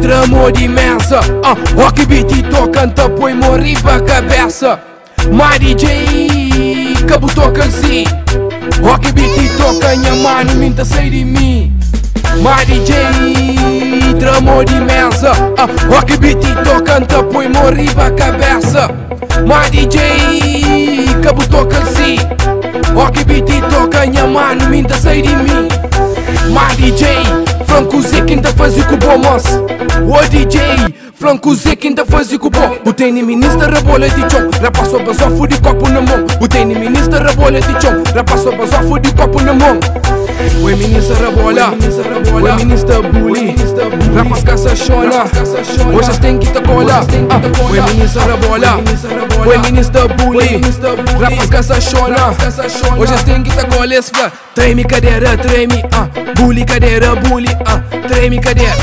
tremor imensa, rock beat tocando, põe morri pra cabeça. My DJ, cabo toca assim, rock beat toca, minha mano, minta sai de mim. My DJ, tremor imensa, rock beat tocando, põe morri pra cabeça. My DJ, cabo toca assim, rock beat toca, minha mano, minta sai de mim. My DJ, Franco Zé quem tá fazendo com o bom moço. O DJ, Franco Zé quem tá fazendo com o bom. O tem ministra rebola de chão, já passou basofo de copo na mão. O tem ministra rebola de chão, já passou basofo de copo na mão. O ministra rebola, o ministra bully, rapaz caça chona, hoje tem que tá cola. O ministra rebola, o ministra bully, rapaz caça chona, hoje tem que tá cola. Treme cadeira, treme, bully cadeira, bully, treme cadeira,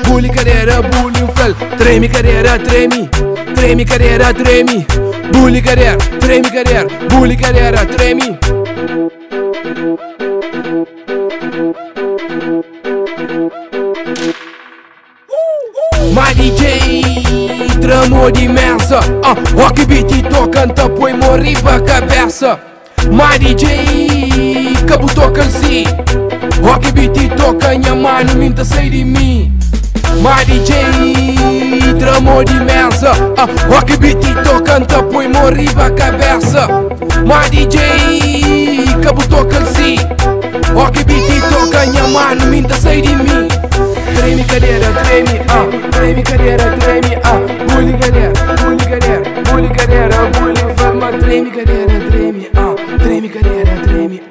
bully cadeira, bully, treme cadeira, treme cadeira, treme, bully cadeira, bully cadeira, treme. My DJ, tremor imensa, rock beat tocando, põe morri pra cabeça. My DJ, cabo toca assim, rock beat toca, minha mano, minta sai de mim. My DJ, tremor imensa, rock beat tocando, põe morri pra cabeça. My DJ, cabo toca assim, rock beat toca, minha mano, minta sai de mim. Treme cadeira, treme, treme cadeira, treme, bully cadeira, bully cadeira, bully cadeira, bully forma, treme cadeira, treme, treme cadeira, treme.